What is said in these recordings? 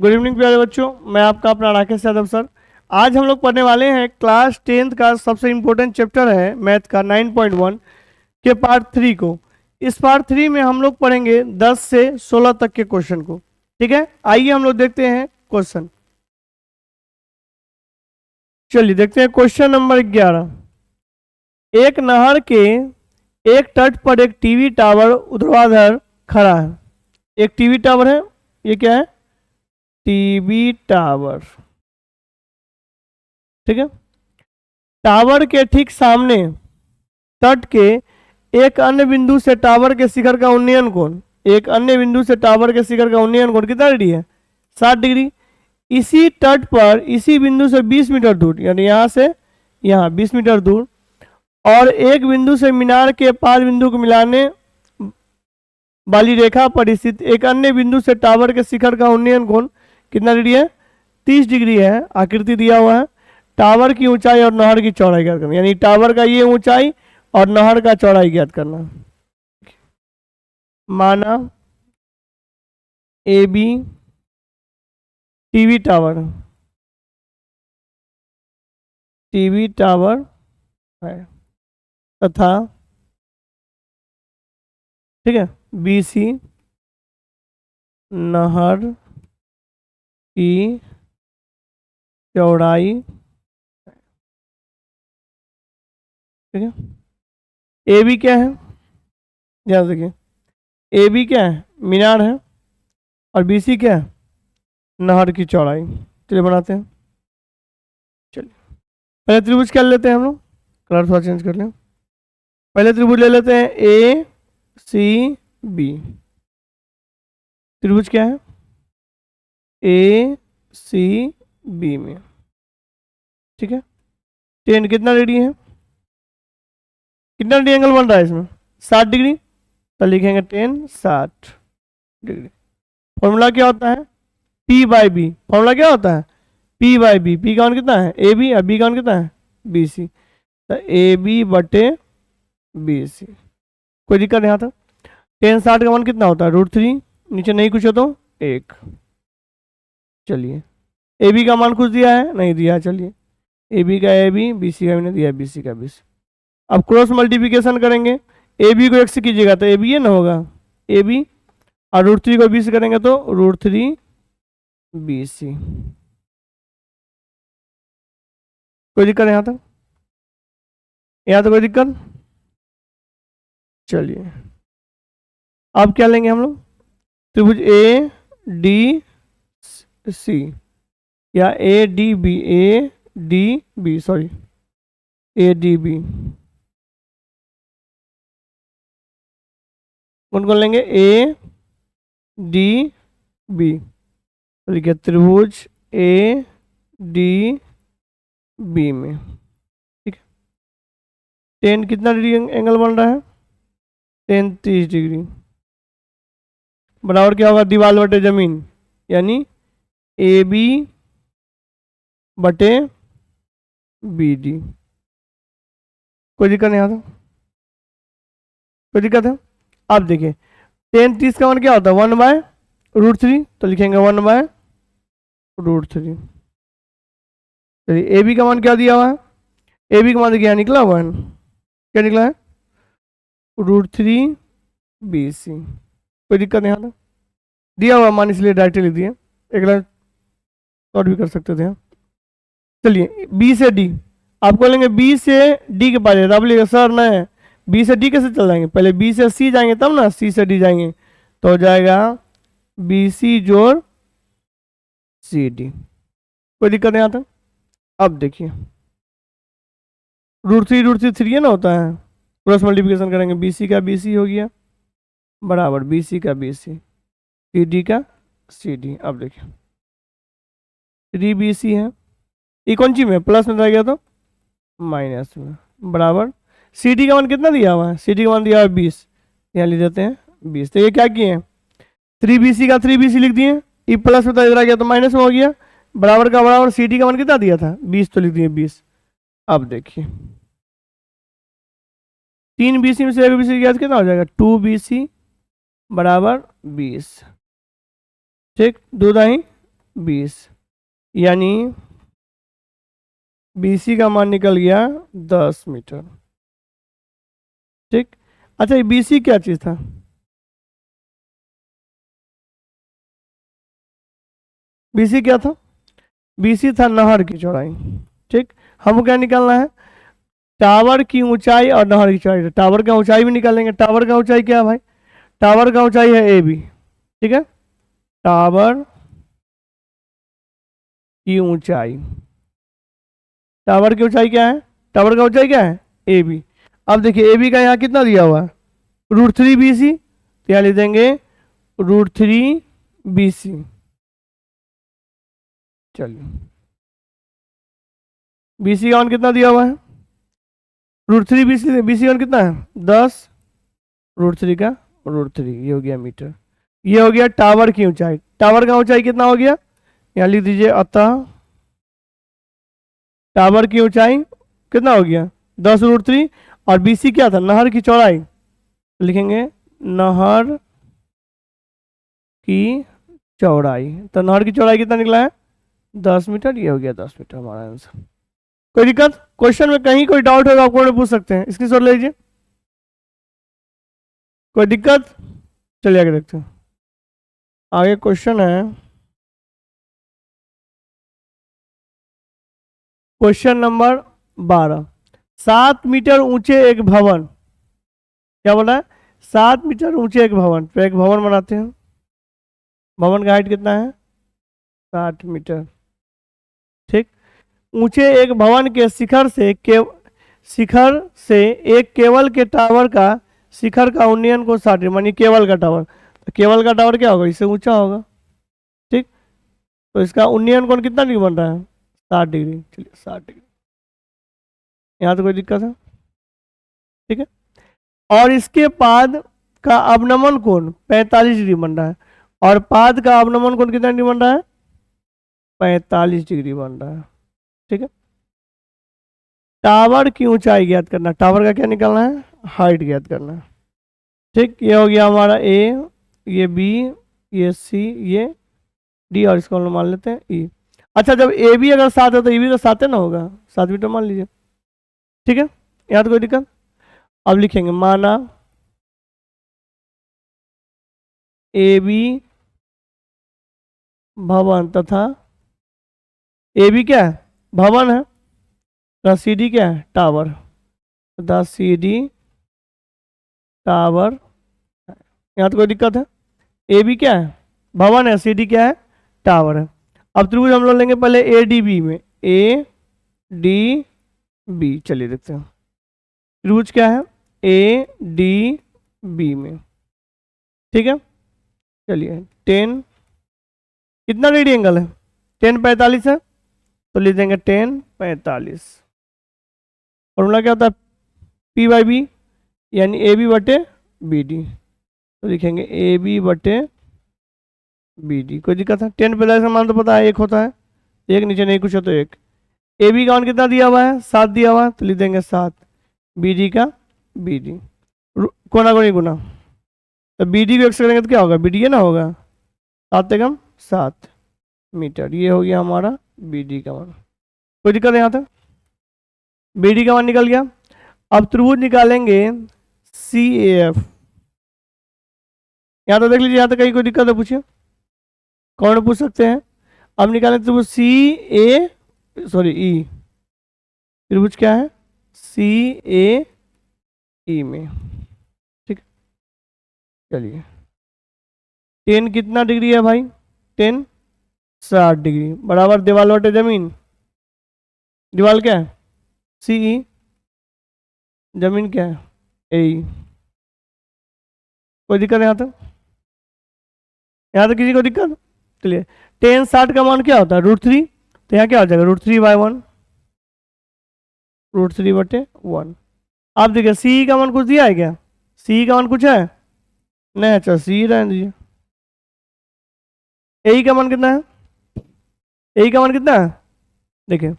Good evening प्यारे बच्चों, मैं आपका अपना राकेश यादव सर। आज हम लोग पढ़ने वाले हैं क्लास 10th का सबसे इम्पोर्टेंट चैप्टर है मैथ का 9.1 के पार्ट 3 को। इस पार्ट 3 में हम लोग पढ़ेंगे 10 से 16 तक के क्वेश्चन को। ठीक है, आइए हम लोग देखते हैं क्वेश्चन। चलिए देखते हैं क्वेश्चन नंबर 11। एक नहर के एक तट पर एक टीवी टावर ऊर्ध्वाधर खड़ा है। एक टीवी टावर है, ये क्या है? TV tower. ठीक है, टावर के ठीक सामने तट के एक अन्य बिंदु से टावर के शिखर का उन्नयन कोण, एक अन्य बिंदु से टावर के शिखर का उन्नयन कोण कितना डिग्री है? 60 डिग्री। इसी तट पर इसी बिंदु से 20 मीटर दूर, यानी यहां से यहां 20 मीटर दूर, और एक बिंदु से मीनार के 5 बिंदु को मिलाने वाली रेखा पर स्थित एक अन्य बिंदु से टावर के शिखर का उन्नयन कोण कितना डिग्री है? 30 डिग्री है। आकृति दिया हुआ है। टावर की ऊंचाई और नहर की चौड़ाई ज्ञात करना, यानी टावर का ये ऊंचाई और नहर का चौड़ाई ज्ञात करना। माना ए बी टीवी टावर है तथा ठीक है बी सी नहर की चौड़ाई। ठीक है, ए बी क्या है? ध्यान देखिए, ए बी क्या है? मीनार है, और बी सी क्या है? नहर की चौड़ाई। चलिए बनाते हैं। चलिए पहले त्रिभुज क्या लेते हैं हम लोग, कलर थोड़ा चेंज कर लें। पहले त्रिभुज ले लेते हैं ए सी बी। त्रिभुज क्या है? ए सी बी में। ठीक है, टेन कितना डिग्री है? कितना डिग्री एंगल बन रहा है इसमें? 60 डिग्री। तो लिखेंगे 10 60 डिग्री। फॉर्मूला क्या होता है? P by B. फॉर्मूला क्या होता है? P by B. पी का मान कितना है? ए बी, और बी का मान कितना है? B C. तो ए बी बटे बी सी। कोई दिक्कत नहीं आता। 10 60 का मान कितना होता है? √3। नीचे नहीं कुछ हो तो 1। चलिए, ए बी का मान कुछ दिया है? नहीं दिया। चलिए, ए बी का ए बी, बी सी का भी नहीं दिया, बी सी का बी सी। अब क्रॉस मल्टीप्लिकेशन करेंगे। ए बी को 1 से कीजिएगा तो ए बी ये ना होगा, ए बी, और √3 को 20 से करेंगे तो √3 बी सी। कोई दिक्कत यहाँ तक? यहाँ तो कोई दिक्कत? चलिए, अब क्या लेंगे हम लोग? त्रिभुज ए डी सी या A D B, A D B, sorry A D B. कौन कौन लेंगे? A D B. लिखिए त्रिभुज ए डी बी में। ठीक है, 10 कितना डिग्री एंगल बन रहा है? 10 30 डिग्री। बराबर क्या होगा? दीवार बटे जमीन, यानी ए बी बटे बी डी। कोई दिक्कत नहीं आता? कोई दिक्कत है? आप देखिए 10 30 का मान क्या होता है? 1 बाय √3। तो लिखेंगे 1 बाय √3। चलिए, ए बी का मान क्या दिया हुआ है? ए बी का मान क्या निकला हुआ है? क्या निकला है? √3 बी सी। कोई दिक्कत नहीं आता? दिया हुआ मान इसलिए डायरेक्टली लिख दिए, एक लाइन और भी कर सकते थे। चलिए, बी से डी आपको लेंगे, बी से डी के पास आप लिखेगा सर नहीं, बी से डी कैसे चल जाएंगे? पहले बी से सी जाएंगे तब ना सी से डी जाएंगे, तो हो जाएगा बी सी जोड़ सी डी। कोई दिक्कत नहीं आता? अब देखिए √3 3 है ना होता है, क्रॉस मल्टीप्लिकेशन करेंगे, बी सी का बी सी हो गया बराबर बी सी का बी सी, सी डी का सी डी। अब देखिए 3 बी सी है, ये कौन सी में? प्लस में रह गया तो माइनस में, बराबर सी डी का मान कितना दिया हुआ है? सी डी का मान दिया हुआ है 20, यहाँ लिख देते हैं 20। तो ये क्या किए हैं? 3 बी सी का 3 बी सी लिख दिए, ये प्लस में रह गया तो माइनस में हो गया, बराबर का बराबर। सी डी का मान कितना दिया था? 20, तो लिख दिए 20। अब देखिए 3 बी सी में से 1 बी सी कितना हो जाएगा? 2 बी सी बराबर 20। ठीक, 2 दाई 20, यानी BC का मान निकल गया 10 मीटर। ठीक। अच्छा, ये BC क्या चीज था? BC क्या था? BC था नहर की चौड़ाई। ठीक। हमको क्या निकालना है? टावर की ऊंचाई और नहर की चौड़ाई। टावर का ऊंचाई भी निकालेंगे। टावर का ऊंचाई क्या है भाई? टावर का ऊंचाई है AB। ठीक है। टावर की ऊंचाई, टावर की ऊंचाई क्या है? टावर का ऊंचाई क्या है? AB। अब देखिए AB का यहाँ कितना दिया हुआ है? √3 BC। तो यहाँ लिख देंगे √3 BC। चलिए, BC का मान कितना दिया हुआ है? √3 BC। BC का मान कितना है? 10 √3 का √3, ये हो गया मीटर। ये हो गया टावर की ऊंचाई। टावर का ऊंचाई कितना हो गया? यहाँ लिख दीजिए, अतः टावर की ऊंचाई कितना हो गया? 10 √3। और BC क्या था? नहर की चौड़ाई। लिखेंगे नहर की चौड़ाई। तो नहर की चौड़ाई कितना निकला है? 10 मीटर। ये हो गया 10 मीटर हमारा आंसर। कोई दिक्कत? क्वेश्चन में कहीं कोई डाउट होगा आपको पूछ सकते हैं, स्क्रीनशॉट ले लीजिए। कोई दिक्कत? चलिए आगे देखते हैं। आगे क्वेश्चन है, क्वेश्चन नंबर 12। 7 मीटर ऊंचे एक भवन, क्या बोला है? 7 मीटर ऊंचे एक भवन। तो एक भवन बनाते हैं। भवन का हाइट कितना है? 60 मीटर। ठीक। ऊंचे एक भवन के शिखर से एक केबल के टावर का शिखर का उन्नयन को 60, मानी केबल का टावर। तो केबल का टावर क्या होगा? इससे ऊंचा होगा। ठीक। तो इसका उन्नयन कोण कितना डिग्री बन रहा है? 60 डिग्री। चलिए 60 डिग्री। यहाँ तो कोई दिक्कत है? ठीक है। और इसके पाद का अवनमन कोण 45 डिग्री बन रहा है। और पाद का अवनमन कोण कितना डिग्री बन रहा है? 45 डिग्री बन रहा है। ठीक है। टावर की ऊंचाई ज्ञात करना। टावर का क्या निकालना है? हाइट ज्ञात करना है। ठीक। ये हो गया हमारा A, ये B, ये C, ये D, और इसको हम लोग मान लेते हैं E। अच्छा, जब AB अगर 7 है तो EB तो 7 है ना होगा, 7 मीटर मान लीजिए। ठीक है। यहाँ तो कोई दिक्कत? अब लिखेंगे, माना AB भवन तथा AB क्या है? भवन है। तथा CD क्या है? टावर। तथा CD टावर। यहाँ तो कोई दिक्कत है? AB क्या है? भवन है। CD क्या है? टावर है। अब त्रिभुज हम लोग लेंगे पहले ADB में। ADB, चलिए देखते हैं त्रिभुज क्या है ADB में। ठीक है। चलिए 10 कितना डिग्री एंगल है? 10 45 है। तो लिख देंगे 10 45। फॉर्मूला क्या होता है? P/B, यानी AB बटे BD। तो लिखेंगे AB बटे BD। कोई दिक्कत है? 10 45 का मान तो पता है, 1 होता है। एक नीचे नहीं कुछ हो तो 1। AB का मान कितना दिया हुआ है? 7 दिया हुआ है। तो लिख देंगे 7। BD का BD, कोना को नहीं गुना। तो BD को 1 से करेंगे तो क्या होगा? BD ना होगा। 7 एकम 7 मीटर। ये हो गया हमारा BD का मान। कोई दिक्कत है यहाँ तक? BD का मान निकल गया। अब त्रिभुज निकालेंगे CAF। यहाँ तो देख लीजिए, यहाँ तक कहीं कोई दिक्कत है पूछिए, कौन पूछ सकते हैं? अब निकालें त्रिभुज E। त्रिभुज क्या है? CAE में। ठीक। चलिए 10 कितना डिग्री है भाई? 10 60 डिग्री बराबर दीवार बटे जमीन। दीवार क्या है? CE। जमीन क्या है? AE। कोई दिक्कत है यहाँ तक? यहाँ तक किसी को दिक्कत? चलिए 10 60 का मान क्या होता है? √3। तो यहाँ क्या हो जाएगा? √3/1, √3/1। आप देखिए CE का मान कुछ दिया है क्या? CE का मान कुछ है नहीं? अच्छा, CE रहने दीजिए। AE का मान कितना है? AE का मान कितना है? देखिए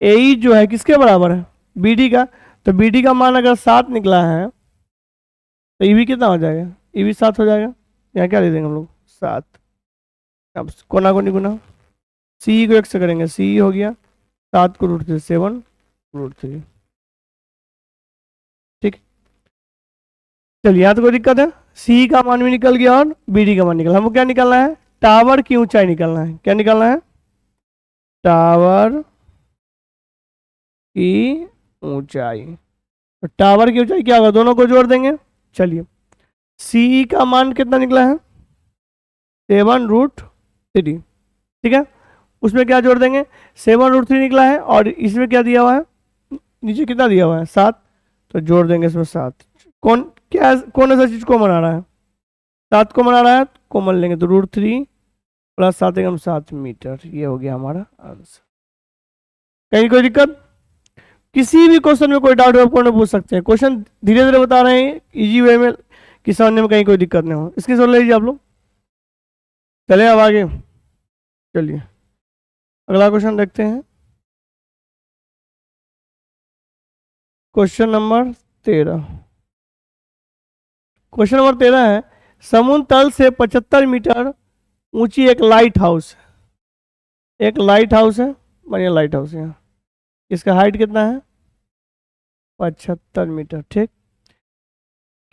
AE जो है किसके बराबर है? BD का। तो BD का मान अगर 7 निकला है तो EB कितना हो जाएगा? EB 7 हो जाएगा। यहाँ क्या ले देंगे हम लोग? 7। अब कोना को नहीं गुना, सी को 1 से करेंगे, सी हो गया 7 को √3 7 √3। ठीक, चलिए यहाँ तो कोई दिक्कत है, सी का मान भी निकल गया और बी डी का मान निकला। हमको क्या निकालना है, टावर की ऊंचाई निकालना है। क्या निकालना है, टावर की ऊंचाई। तो टावर की ऊंचाई क्या होगा, दोनों को जोड़ देंगे। चलिए सी का मान कितना निकला है, 7√3। ठीक है, उसमें क्या जोड़ देंगे, 7√3 निकला है और इसमें क्या दिया हुआ है, नीचे कितना दिया हुआ है 7, तो जोड़ देंगे इसमें 7। कौन ऐसा चीज कॉमन आ रहा है, 7 कॉमन आ रहा है, कॉमन लेंगे तो √3 + 7 एकम 7 मीटर। ये हो गया हमारा आंसर। कहीं कोई दिक्कत, किसी भी क्वेश्चन में कोई डाउट हो आपको पूछ सकते हैं। क्वेश्चन धीरे धीरे बता रहे हैं इजी वे में कि समझने में कहीं कोई दिक्कत नहीं हो, इसकी सोच लीजिए आप लोग। चले अब आगे, चलिए अगला क्वेश्चन देखते हैं। Question number 13। क्वेश्चन नंबर 13 है, समुद्र तल से 75 मीटर ऊंची एक लाइट हाउस है। एक लाइट हाउस है, बढ़िया लाइट हाउस है। इसका हाइट कितना है, 75 मीटर। ठीक,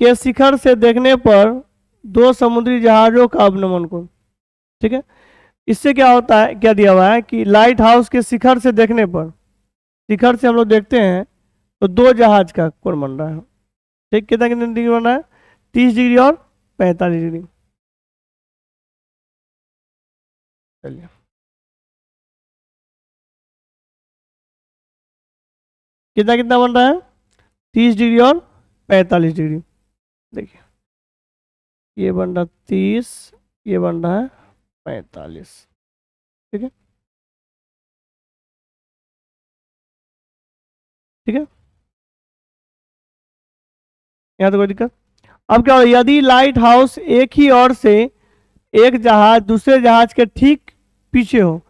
के शिखर से देखने पर 2 समुद्री जहाजों का अवनमन को। ठीक है, इससे क्या होता है, क्या दिया हुआ है कि लाइट हाउस के शिखर से देखने पर, शिखर से हम लोग देखते हैं तो 2 जहाज का कोण बन रहा है। ठीक, कितना कितने डिग्री बन रहा है, 30 डिग्री और 45 डिग्री। चलिए कितना कितना बन रहा है, 30 डिग्री और 45 डिग्री। देखिए ये बन रहा 30, ये बन रहा है 45। ठीक है, ठीक है, यहाँ तो कोई दिक्कत। अब क्या होगा, यदि लाइट हाउस एक ही ओर से एक जहाज दूसरे जहाज के ठीक पीछे हो,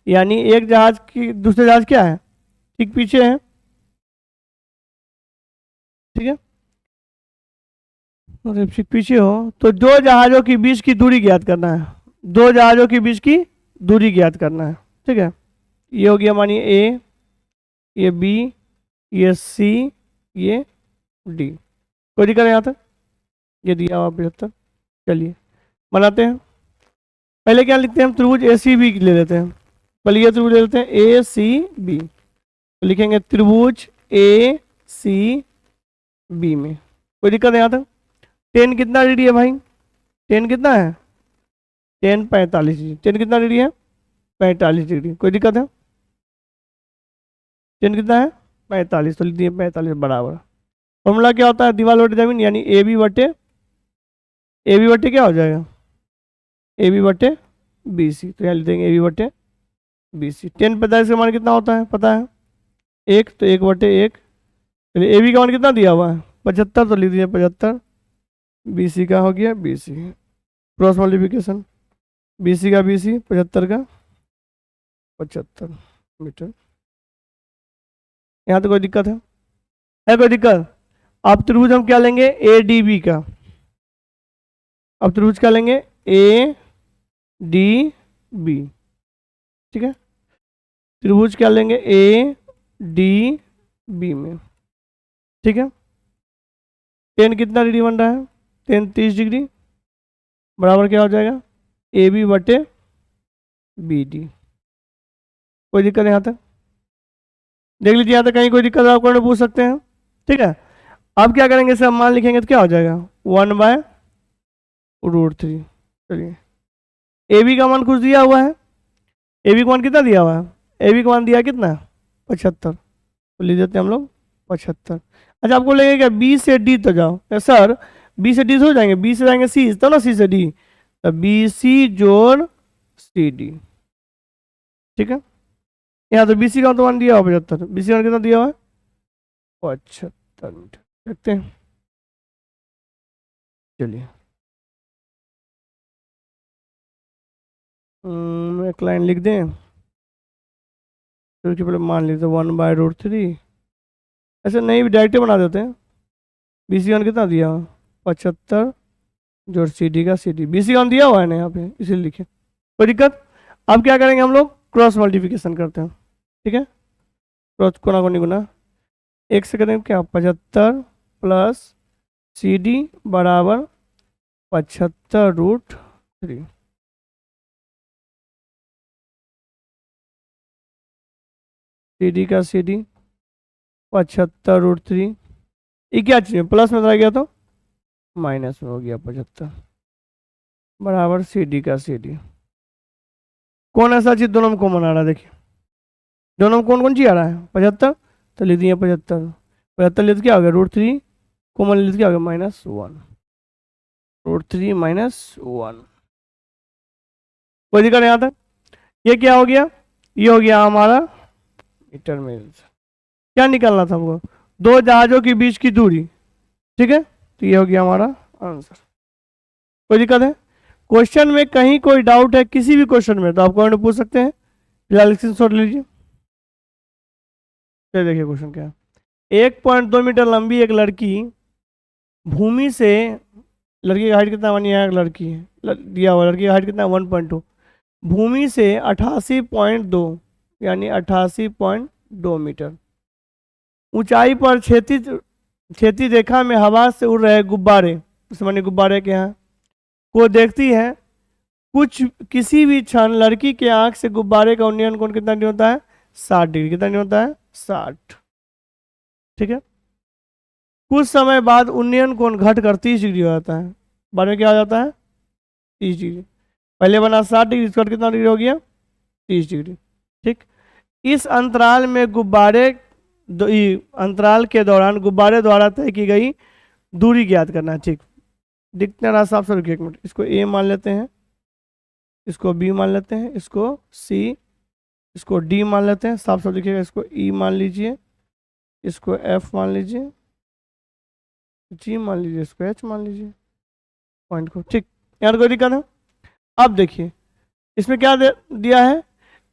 यानी एक जहाज की दूसरे जहाज क्या है, ठीक पीछे है। ठीक है, ठीक पीछे हो तो 2 जहाजों के बीच की दूरी ज्ञात करना है। 2 जहाजों के बीच की दूरी ज्ञात करना है। ठीक है, ये हो गया मानिए ए, ये बी, ये सी, ये डी। कोई दिक्कत है यहाँ तक, ये दिया हुआ 75। चलिए बनाते हैं। पहले क्या लिखते हैं हम, त्रिभुज ए सी बी ले लेते हैं। पहले ये त्रिभुज ले लेते हैं ए सी बी, तो लिखेंगे त्रिभुज ए सी बी में। कोई दिक्कत है यहाँ तक, 10 कितना डिग्री है भाई, 10 कितना है, 10 45 डिग्री। 10 कितना डिग्री है, 45 डिग्री। कोई दिक्कत है, 10 कितना है 45, तो लिख दिए 45 बराबर। फॉर्मूला क्या होता है, दीवार बटे जमीन, यानी ए बी बटे क्या हो जाएगा, ए बी बटे बी सी। तो यहाँ लिख देंगे ए बी बटे बी सी। 10 45 का मान कितना होता है पता है, 1, तो 1/1। चलिए ए बी का मान कितना दिया हुआ है 75, तो लिख दिया 75। बी सी का हो गया B C, cross multiplication, B C का बी सी, 75 का 75 मीटर। यहाँ तो कोई दिक्कत है कोई दिक्कत। अब त्रिभुज हम क्या लेंगे, ए डी बी का। अब त्रिभुज क्या लेंगे, ए डी बी। ठीक है, त्रिभुज क्या लेंगे, ए डी बी में। ठीक है, 10 कितना डिग्री बन रहा है, 10 30 डिग्री बराबर क्या हो जाएगा, ए बी बटे बी डी। कोई दिक्कत है यहाँ तक, देख लीजिए यहाँ तक कहीं कोई दिक्कत आपको पूछ सकते हैं। ठीक है, अब क्या करेंगे, इसे हम मान लिखेंगे तो क्या हो जाएगा 1/√3। चलिए ए बी का मान कुछ दिया हुआ है, ए बी का मान कितना दिया हुआ है, ए बी का मान दिया कितना 75, तो लिख देते हैं हम लोग 75। अच्छा आपको लगेगा क्या बी से डी तो जाओ, सर बी से डी हो जाएंगे, बी से जाएंगे सी तो ना, सी से डी, तो बी सी जोड़ सी डी। ठीक है, यहाँ तो बी सी का तो मान दिया हुआ 75, बी सी का मान कितना दिया हुआ है 75 मीटर। देखते हैं, चलिए एक लाइन लिख दें, तो पहले मान लेते 1/√3। ऐसे नहीं भी डायरेक्ट बना देते हैं। बी सी वन कितना दिया हुआ 75 जोड़ सी डी का C D, B C one दिया हुआ है ना यहाँ पे, इसीलिए लिखे। कोई दिक्कत? अब क्या करेंगे हम लोग, क्रॉस मल्टीप्लिकेशन करते हैं, ठीक है। क्रॉस कोना कोनी गुना, एक से करेंगे क्या, 75 प्लस सी डी बराबर 75√3। सी डी का सी डी 75√3, ये क्या चीज़ है, प्लस में चला गया तो माइनस में हो गया 75 बराबर सी डी का सी डी। कौन ऐसा चीज दोनों में कॉमन आ रहा है, देखिए दोनों में कौन कौन चीज आ रहा है, 75, तो लिख दिए 75, 75 लिख क्या हो गया √3, कॉमन लिख क्या हो गया -1, √3 -1। कोई दिक्कत यहाँ तक? ये क्या हो गया, ये हो गया हमारा मीटर में। क्या निकालना था हमको, दो जहाजों के बीच की दूरी, ठीक है, तो ये हो गया हमारा आंसर। कोई दिक्कत है? क्वेश्चन में कहीं कोई डाउट है किसी भी क्वेश्चन में तो आप कमेंट में पूछ सकते हैं, फिलहाल स्क्रीनशॉट ले लीजिए। चलिए देखिए क्वेश्चन क्या है। 1.2 मीटर लंबी एक लड़की भूमि से, लड़की का हाइट कितना मानिए, यहाँ लड़की है दिया हुआ, लड़की का हाइट कितना 1.2, भूमि से 88.2 यानी 88.2 मीटर ऊंचाई पर क्षैतिज रेखा में हवा से उड़ रहे गुब्बारे, मानिए गुब्बारे के यहाँ को देखती है। किसी भी क्षण लड़की के आंख से गुब्बारे का उन्नयन कोण कितना नहीं होता है, 60 डिग्री। कितना नहीं होता है, 60, ठीक है। कुछ समय बाद उन्नयन कोण घटकर 30 डिग्री हो जाता है, बाद में क्या हो जाता है 30 डिग्री। पहले बना 60 डिग्री, इसका कितना डिग्री हो गया 30 डिग्री, ठीक। इस अंतराल में अंतराल के दौरान गुब्बारे द्वारा तय की गई दूरी ज्ञात करना है, ठीक। दिखते रहा साफ से, रुकिए एक मिनट, इसको ए मान लेते हैं, इसको बी मान लेते हैं, इसको सी, इसको डी मान लेते हैं, साफ साफ दिखिएगा, इसको ई मान लीजिए, इसको एफ मान लीजिए, जी मान लीजिए, इसको एच मान लीजिए, पॉइंट को, ठीक। यार कोई दिक्कत है? अब देखिए इसमें क्या दिया है,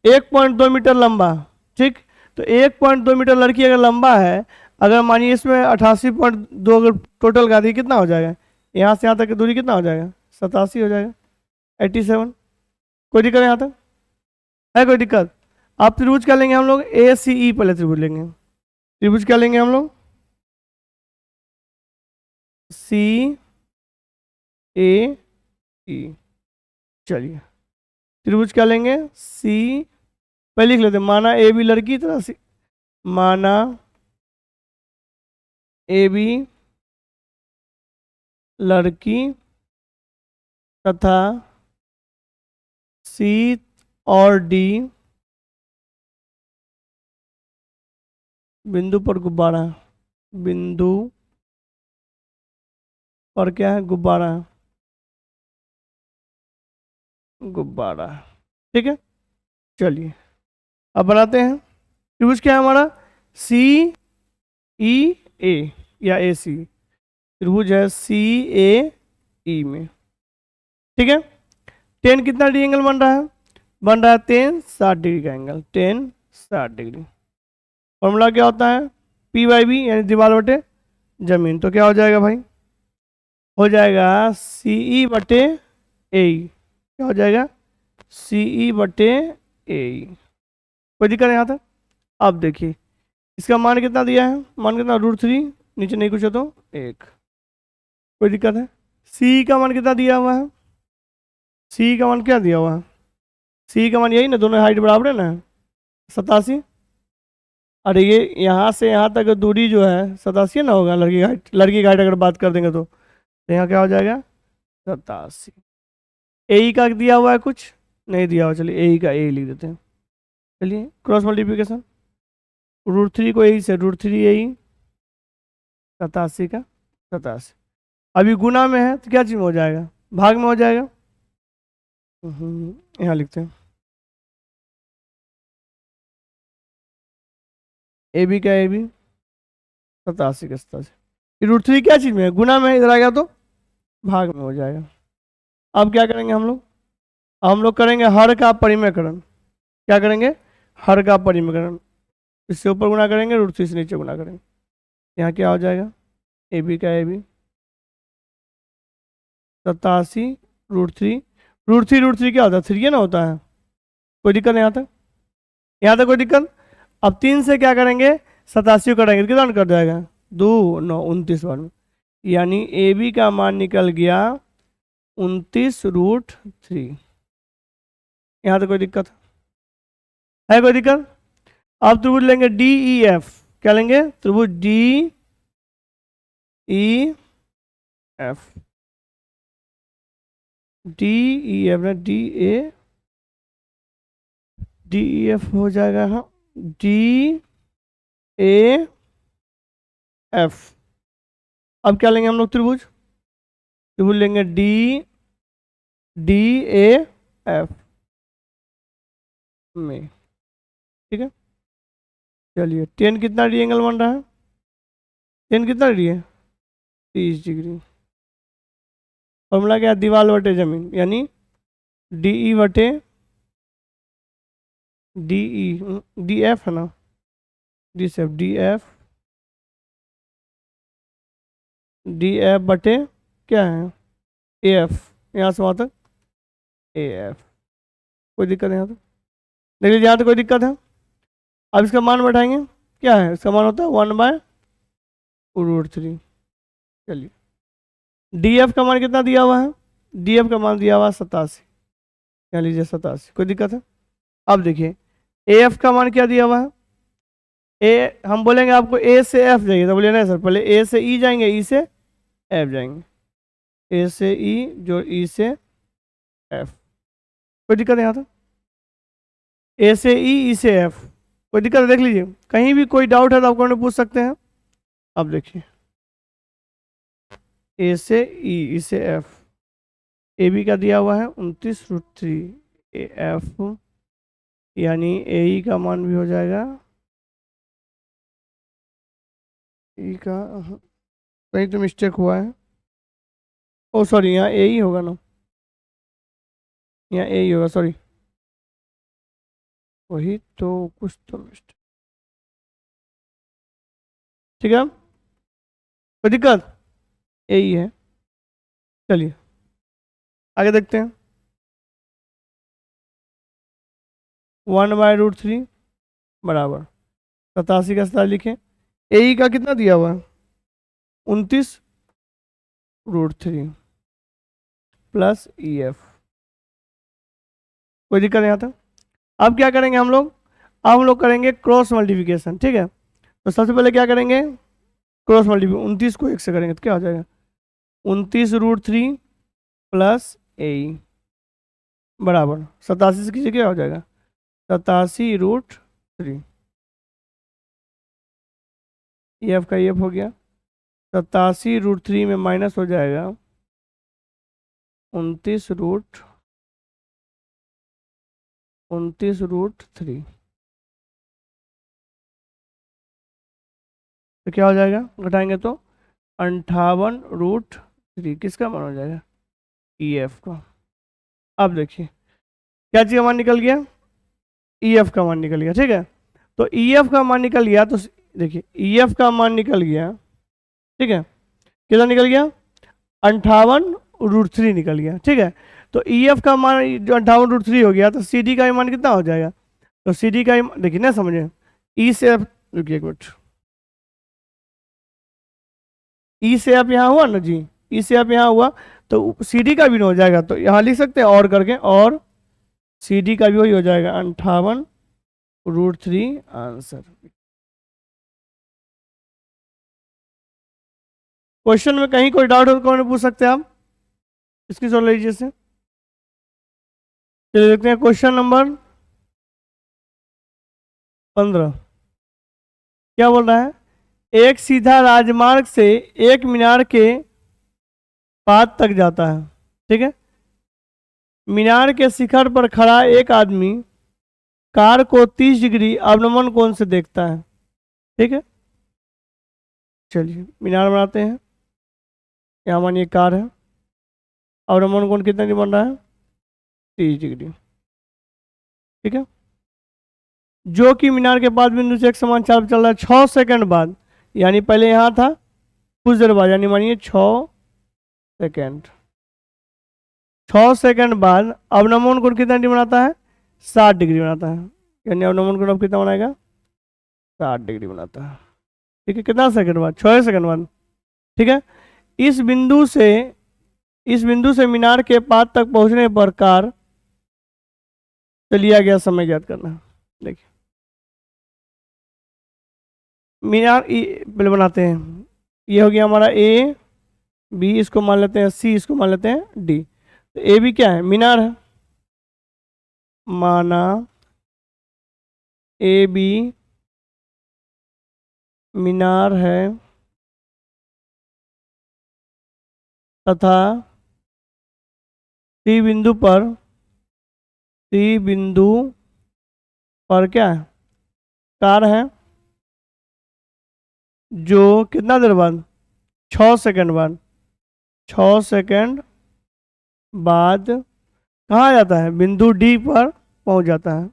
1.2 मीटर लंबा, ठीक। तो 1.2 मीटर लड़की अगर लंबा है, अगर मानिए इसमें 88.2 अगर टोटल का दी, कितना हो जाएगा, यहाँ से यहाँ तक की दूरी कितना हो जाएगा, 87 हो जाएगा, 87। कोई दिक्कत यहाँ तक है? कोई दिक्कत? आप त्रिभुज क्या लेंगे हम लोग, ए सी ई, पहले त्रिभुज लेंगे, त्रिभुज क्या लेंगे हम लोग, सी ए ई। चलिए त्रिभुज क्या लेंगे, सी, पहले लिख लेते हैं, माना ए बी लड़की तरह से, माना ए बी लड़की तथा सी और डी बिंदु पर गुब्बारा, बिंदु पर क्या है, गुब्बारा, गुब्बारा, ठीक है। चलिए अब बनाते हैं त्रिभुज, क्या है हमारा, सी ई ए या ए सी, त्रिभुज है सी ए ई में, ठीक है। 10 कितना डिग्री एंगल बन रहा है, बन रहा है 10 60 डिग्री का एंगल, 10 60 डिग्री। फॉर्मूला क्या होता है, पी बाई बी यानी दीवार बटे जमीन, तो क्या हो जाएगा भाई, हो जाएगा सी ई बटे ए, क्या हो जाएगा सी ई बटे ए। कोई दिक्कत है यहाँ तक? अब देखिए इसका मान कितना दिया है, मान कितना √3, नीचे नहीं कुछ है तो 1। कोई दिक्कत है? सी का मान कितना दिया हुआ है, सी का मान क्या दिया हुआ है, सी का मान यही ना, दोनों हाइट बराबर है ना, 87। अरे ये यहाँ से यहाँ तक दूरी जो है 87 ना होगा, लड़की की हाइट अगर बात कर देंगे तो यहाँ क्या हो जाएगा 87। ए का दिया हुआ है, कुछ नहीं दिया हुआ, चलिए ए का ए लिख देते हैं। चलिए क्रॉस मल्टीप्लिकेशन, √3 को ए से, √3 ए 87 का 87। अभी गुना में है तो क्या चीज में हो जाएगा, भाग में हो जाएगा। यहाँ लिखते हैं ए बी का ए बी 87 का 87, √3 क्या चीज में है, गुना में है, इधर आ गया तो भाग में हो जाएगा। अब क्या करेंगे हम लोग, हम लोग करेंगे हर का परिमेयकरण। क्या करेंगे, हर का परिमेयकरण, इससे ऊपर गुना करेंगे, √3 से नीचे गुना करेंगे, यहाँ क्या हो जाएगा ए बी का ए बी 87 √3, रूट थ्री क्या होता है? 3 है ना होता है। कोई दिक्कत नहीं आता? यहाँ तक कोई दिक्कत? अब 3 से क्या करेंगे? 87 को करेंगे, कितना कर जाएगा? 2 9 29 बार में, यानी ए बी का मान निकल गया 29√3। यहाँ तक कोई दिक्कत है? कोई दिक्कत? अब त्रिभुज लेंगे डी ई एफ। क्या लेंगे? त्रिभुज D E F. D E F ना, डी ई एफ हो जाएगा। हाँ, डी ए एफ। अब क्या लेंगे हम लोग? त्रिभुज लेंगे डी ए एफ में। ठीक है, चलिए 10 कितना डी एंगल बन रहा है? 10 कितना डी है? 30 डिग्री। फॉर्मूला क्या? दीवार बटे जमीन, यानी डी ई बटे डी एफ है ना, डी एफ बटे क्या है? A F. यहाँ से वहाँ तक ए एफ। कोई दिक्कत है यहाँ तक? देख लीजिए, यहाँ तक कोई दिक्कत है? अब इसका मान बैठाएंगे, क्या है इसका मान? होता है 1/√3। चलिए, डी एफ का मान कितना दिया हुआ है? डी एफ का मान दिया हुआ है 87। क्या लीजिए 87। कोई दिक्कत है? अब देखिए ए एफ का मान क्या दिया हुआ है? ए, हम बोलेंगे आपको ए से एफ जाइए, तो बोलिए नहीं सर, पहले ए से ई जाएंगे, ई से एफ जाएंगे, ए से ई जो ई से एफ। कोई दिक्कत है यहाँ तक? ए से ई से एफ। कोई दिक्कत है? देख लीजिए, कहीं भी कोई डाउट है तो आपको पूछ सकते हैं। अब देखिए, ए से ई से एफ, ए बी का दिया हुआ है 29√3, ए एफ यानी ए ई का मान भी हो जाएगा, ई का कहीं तो मिस्टेक हुआ है। ओ सॉरी, यहाँ ए ही होगा ना, यहाँ ए ही होगा, सॉरी, वही तो, कुछ तो मिस्टेक। ठीक है, कोई दिक्कत? ए ही है। चलिए आगे देखते हैं। 1/√3 बराबर 87 का 87 लिखें। ए ई का कितना दिया हुआ है? 29√3 प्लस ई एफ। कोई दिक्कत नहीं आता? अब क्या करेंगे हम लोग? अब हम लोग करेंगे क्रॉस मल्टीप्लिकेशन। ठीक है, तो सबसे पहले क्या करेंगे? क्रॉस मल्टीप्लिकेशन 29 को 1 से करेंगे तो क्या हो जाएगा? 29√3 प्लस ए बराबर 87 से कीजिए, क्या हो जाएगा? 87√3। ई एफ का ई एफ हो गया, 87√3 में माइनस हो जाएगा 29√3। तो क्या हो जाएगा? घटाएंगे तो 58√3। किसका मान हो जाएगा? ई एफ का। अब देखिए क्या चीज़ का मान निकल गया? ई एफ का मान निकल गया। ठीक है, तो ई एफ का मान निकल गया, तो देखिए ई एफ का मान निकल गया। ठीक है, कितना निकल गया? 58√3 निकल गया। ठीक है, तो ई एफ का मान जो 58√3 हो गया, तो सी डी का मान कितना हो जाएगा? तो सी डी का देखिए ना, समझे, ई से एफ, रुकिए एक मिनट, ई से एफ यहाँ हुआ ना जी, ई से एफ यहाँ हुआ, तो सी डी का भी हो जाएगा, तो यहाँ लिख सकते हैं और करके, और सी डी का भी वही हो जाएगा 58√3 आंसर। क्वेश्चन में कहीं कोई डाउट हो कौन पूछ सकते हैं आप? इसकी सॉल्व लीजिए से। चलिए देखते हैं क्वेश्चन नंबर 15 क्या बोल रहा है? एक सीधा राजमार्ग से एक मीनार के पाद तक जाता है। ठीक है, मीनार के शिखर पर खड़ा एक आदमी कार को 30 डिग्री अवनमन कोण से देखता है। ठीक है, चलिए मीनार बनाते हैं। यहाँ मानिए कार है, अवनमन कोण कितना डिग्री बन रहा है? 30 डिग्री। ठीक है, जो कि मीनार के बाद बिंदु से एक समान चाल चल रहा है 6 सेकंड बाद, यानी पहले यहाँ था कुछ देर बाद, यानी मानिए 6 सेकंड। 6 सेकंड बाद अवनमन कोण कितना डिग्री बनाता है? 60 डिग्री बनाता है। यानी अवनमन कोण अब कितना बनाएगा? 60 डिग्री बनाता है। ठीक है, कितना सेकंड बाद? 6 सेकंड बाद। ठीक है, इस बिंदु से मीनार के पास तक पहुंचने पर कार से लिया गया समय ज्ञात करना। देखिए मीनार पहले बनाते हैं। ये हो गया हमारा ए बी, इसको मान लेते हैं सी, इसको मान लेते हैं डी। तो ए बी क्या है? मीनार है। माना ए बी मीनार है तथा सी बिंदु पर क्या है? कार है, जो कितना देर बाद? 6 सेकंड बाद। 6 सेकंड बाद कहाँ आ जाता है? बिंदु डी पर पहुंच जाता है।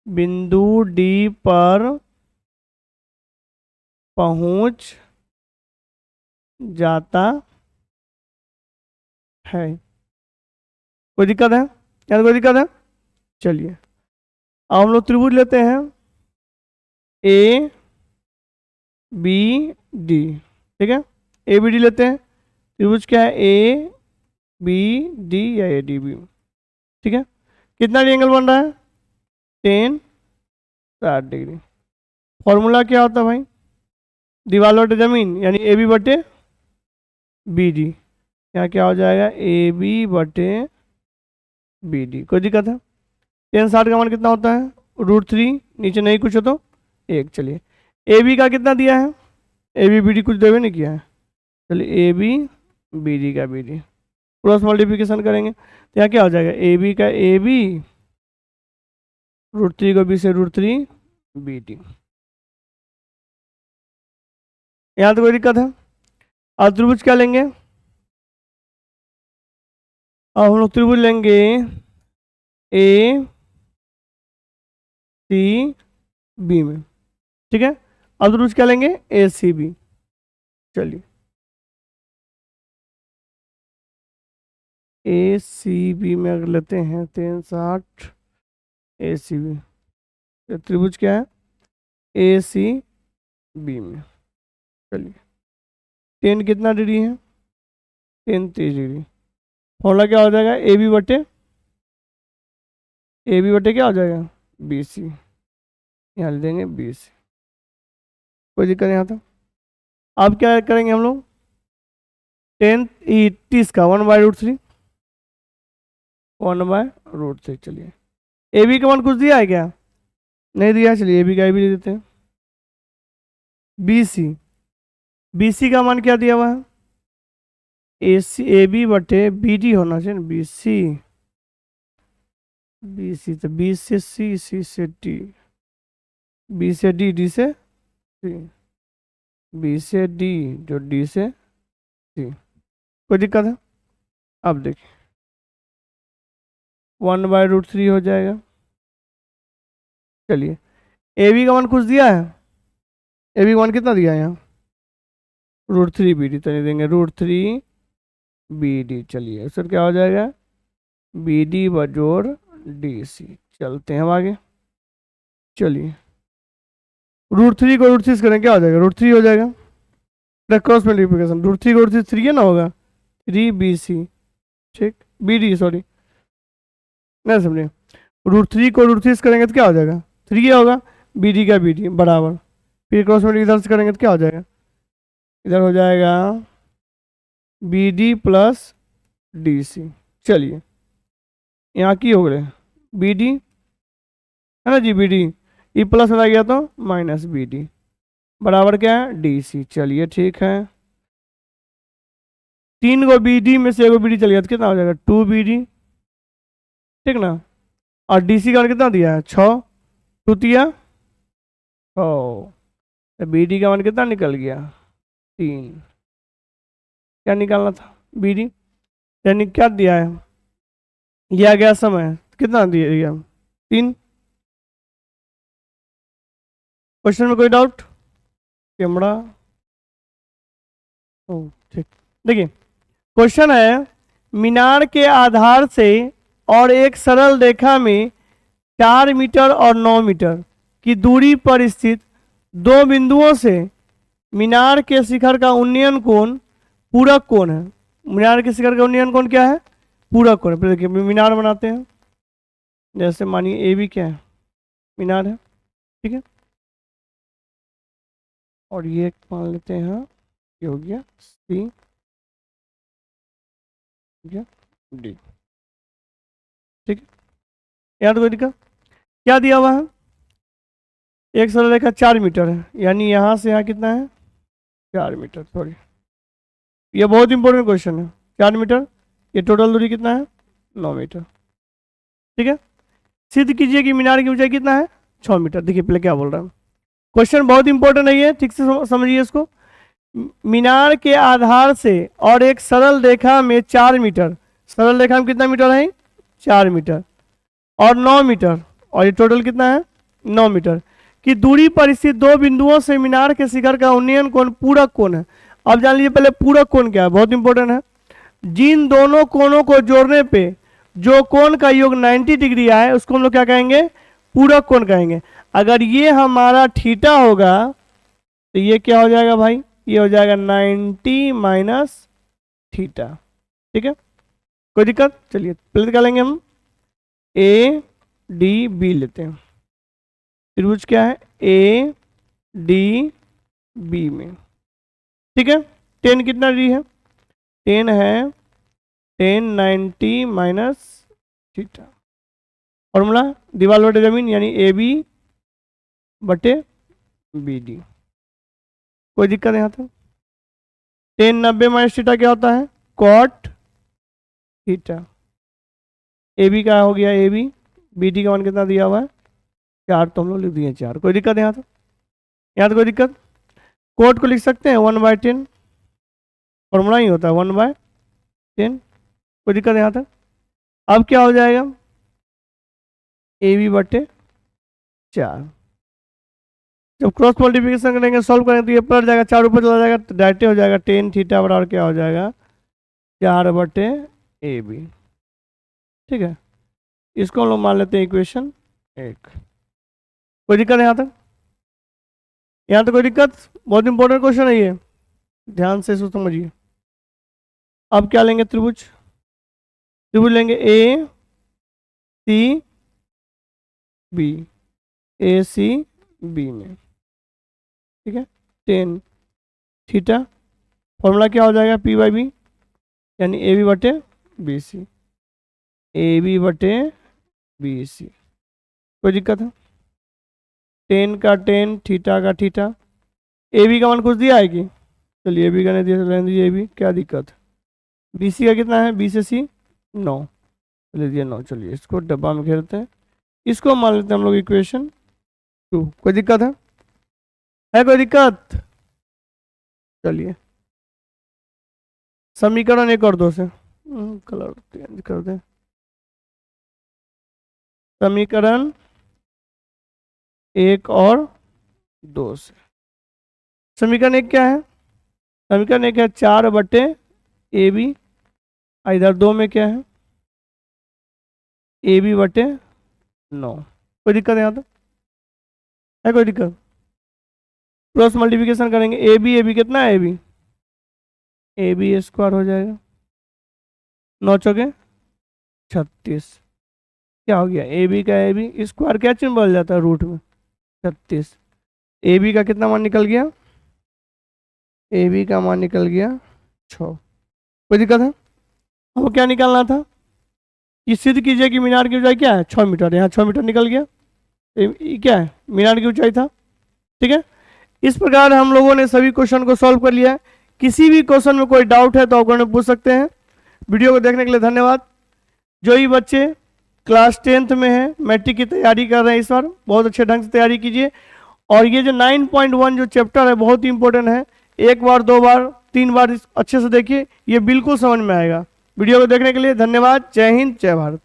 बिंदु डी पर पहुंच जाता है। कोई दिक्कत है? क्या कोई दिक्कत है? चलिए अब हम लोग त्रिभुज लेते हैं ए बी डी। ठीक है, ए बी डी लेते हैं। त्रिभुज क्या है? ए बी डी या ए डी बी। ठीक है, कितना एंगल बन रहा है? 10 60 डिग्री। फॉर्मूला क्या होता है भाई? दीवार बटे जमीन, यानी ए बी बटे बी डी। यहाँ क्या हो जाएगा? ए बी बटे बी डी। कोई दिक्कत है? 10 60 का मान कितना होता है? √3। नीचे नहीं कुछ हो तो 1। चलिए ए बी का कितना दिया है? ए बी बी डी कुछ देवे नहीं किया है। चलिए ए बी बी डी का बी डी क्रॉस मल्टीप्लिकेशन करेंगे तो यहाँ क्या हो जाएगा? ए बी का ए बी, √3 को बी से √3 बी डी। यहाँ तो कोई दिक्कत है? अब त्रिभुज क्या लेंगे? अब हम लोग त्रिभुज लेंगे ए सी बी में। ठीक है, अब त्रिभुज क्या लेंगे? ए सी बी। चलिए ए सी बी में अगर लेते हैं 10 60 ए सी बी, तो त्रिभुज क्या है? ए सी बी में। चलिए 10 कितना डिग्री है? 10 30 डिग्री। फॉर्मूला क्या हो जाएगा? ए बी बटे क्या हो जाएगा? B C. यहाँ ले देंगे बी सी। कोई दिक्कत यहाँ था? अब क्या करेंगे हम लोग? 30 का 1/√3। 1/√3। चलिए ए बी का मान कुछ दिया है क्या? नहीं दिया। चलिए ए बी का ए बी दे देते हैं। बी सी का मान क्या दिया हुआ है? ए सी ए बी बटे बी डी होना चाहिए ना। बी सी तो बी से सी से डी, बी से डी से सी, बी से डी जो डी से सी। कोई दिक्कत है? अब देखिए 1/√3 हो जाएगा। चलिए ए बी का मान कुछ दिया है? ए बी का मान कितना दिया है यहाँ? √3 बी डी। तो नहीं देंगे √3 बी डी। चलिए सर क्या हो जाएगा? बी डी बजोड़ डी सी। चलते हैं हम आगे। चलिए √3 को √3 करें क्या हो जाएगा? √3 हो जाएगा। क्रॉस मल्टीप्लिकेशन √3 को √3 3 है ना होगा 3 बी सी। ठीक, बी डी सॉरी नहीं समझे। √3 को √3 करेंगे तो क्या हो जाएगा? 3 होगा। बी डी का बी डी बराबर, फिर क्रॉस मल्टीप्लिकेशन इधर से करेंगे तो क्या हो जाएगा? इधर हो जाएगा B D plus D C. चलिए यहाँ की हो गए बी डी है ना जी, बी डी ई प्लस रह गया तो माइनस बी डी बराबर क्या है? D C. चलिए ठीक है, 3 को बी डी में से 1 को बी डी चल गया तो कितना हो जाएगा? 2 बी डी। ठीक ना, और डी सी का कितना दिया है? 6 2 ओ, बी डी का मान कितना निकल गया? 3। क्या निकालना था? बी डी यानी क्या दिया है? दिया गया समय कितना दिया गया? 3। क्वेश्चन में कोई डाउट? कैमरा ठीक। देखिए क्वेश्चन है मीनार के आधार से और एक सरल रेखा में 4 मीटर और 9 मीटर की दूरी पर स्थित दो बिंदुओं से मीनार के शिखर का उन्नयन कोण पूरक कोण है। मीनार के शिखर का उन्नयन कोण क्या है? पूरक कोण। फिर देखिए मीनार बनाते हैं, जैसे मानिए ए बी क्या है? मीनार है, ठीक है। और ये मान लेते हैं, ये हो गया सी, डी, ठीक है। यहाँ तो कोई दिक्कत क्या दिया हुआ है? एक सरल रेखा 4 मीटर है, यानी यहाँ से यहाँ कितना है? 4 मीटर। सॉरी, ये बहुत इंपॉर्टेंट क्वेश्चन है। 4 मीटर, ये टोटल दूरी कितना है? 9 मीटर, ठीक है। सिद्ध कीजिए कि मीनार की ऊंचाई कितना है? 6 मीटर। देखिए पहले क्या बोल रहा है, क्वेश्चन बहुत इंपॉर्टेंट है ये, ठीक से समझिए इसको। मीनार के आधार से और एक सरल रेखा में 4 मीटर, सरल रेखा में कितना मीटर है? 4 मीटर और 9 मीटर, और ये टोटल कितना है? 9 मीटर की दूरी पर स्थित दो बिंदुओं से मीनार के शिखर का उन्नयन कोण पूरक कोण है। अब जान लीजिए पहले पूरक कोण क्या है, बहुत इंपॉर्टेंट है। जिन दोनों कोणों को जोड़ने पे जो कोण का योग 90 डिग्री आए उसको हम लोग क्या कहेंगे? पूरक कोण कहेंगे। अगर ये हमारा थीटा होगा तो ये क्या हो जाएगा भाई? ये हो जाएगा 90 माइनस थीटा, ठीक है। कोई दिक्कत? चलिए पहले क्या लेंगे हम? ए डी बी लेते हैं। त्रिभुज क्या है? ए डी बी में, ठीक है। टेन कितना डी है? 10 है 10 90 माइनस थीटा। फॉर्मूला दीवार बटे जमीन, यानी ए बी बटे बी डी। कोई दिक्कत है यहाँ तक? 10 90 माइनस थीटा क्या होता है? Cot theta. ए बी का हो गया ए बी, बी डी का मान कितना दिया हुआ है? 4, तो हम लोग लिख दिए 4। कोई दिक्कत है यहाँ तक? यहाँ तो कोई दिक्कत? कोट को लिख सकते हैं 1/10, फॉर्मूला ही होता है 1/10। कोई दिक्कत है यहाँ तक? अब क्या हो जाएगा? ए बी बटे 4। जब क्रॉस मल्टीप्लिकेशन करेंगे, सॉल्व करेंगे तो ये पलट जाएगा, 4 ऊपर चला जाएगा तो डायरेक्ट हो जाएगा 10 थीटा बराबर क्या हो जाएगा? 4 बटे ए बी, ठीक है। इसको हम लोग मान लेते हैं इक्वेशन 1। कोई दिक्कत है यहाँ तक? यहाँ तो कोई दिक्कत? बहुत इंपॉर्टेंट क्वेश्चन है ये, ध्यान से इसको समझिए। अब क्या लेंगे? त्रिभुज। त्रिभुज लेंगे ए सी बी, ए सी बी में, ठीक है। 10 थीटा, फॉर्मूला क्या हो जाएगा? पी बाई बी, यानी ए बी बटे बी सी, ए बी बटे बी सी। कोई दिक्कत है? 10 का 10, थीटा का थीटा। ए बी का मान कुछ दिया है कि? चलिए ए बी का नहीं दिया, रहने दीजिए ए बी, क्या दिक्कत है? बी सी का कितना है? बी से सी 9, चलिए दिया 9। चलिए इसको डब्बा में घेरते हैं, इसको मान लेते हैं हम लोग इक्वेशन 2। कोई दिक्कत है? कोई दिक्कत? चलिए समीकरण 1 और 2 से कलर चेंज कर दें। समीकरण 1 और 2 से। समीकरण 1 क्या है? समीकरण 1 है 4 बटे ए बी, इधर 2 में क्या है? ए बी बटे 9। कोई दिक्कत है यहाँ तक? है कोई दिक्कत? क्रॉस मल्टीप्लिकेशन करेंगे, ए बी कितना है? ए बी स्क्वायर हो जाएगा, 9 चौके 36। क्या हो गया? ए बी का ए बी स्क्वायर क्या चिन्ह बदल जाता है? रूट में 36। ए बी का कितना मान निकल गया? ए बी का मान निकल गया 6। कोई दिक्कत है? अब क्या निकालना था? ये सिद्ध कीजिए कि मीनार की ऊंचाई क्या है? 6 मीटर। यहाँ 6 मीटर निकल गया, ये क्या है? मीनार की ऊंचाई था, ठीक है। इस प्रकार हम लोगों ने सभी क्वेश्चन को सॉल्व कर लिया है। किसी भी क्वेश्चन में कोई डाउट है तो आप पूछ सकते हैं। वीडियो को देखने के लिए धन्यवाद। जो ही बच्चे क्लास 10th में है, मैट्रिक की तैयारी कर रहे हैं, इस बार बहुत अच्छे ढंग से तैयारी कीजिए। और ये जो 9.1 जो चैप्टर है बहुत ही इंपॉर्टेंट है, 1 बार 2 बार 3 बार अच्छे से देखिए, ये बिल्कुल समझ में आएगा। वीडियो को देखने के लिए धन्यवाद। जय हिंद, जय भारत।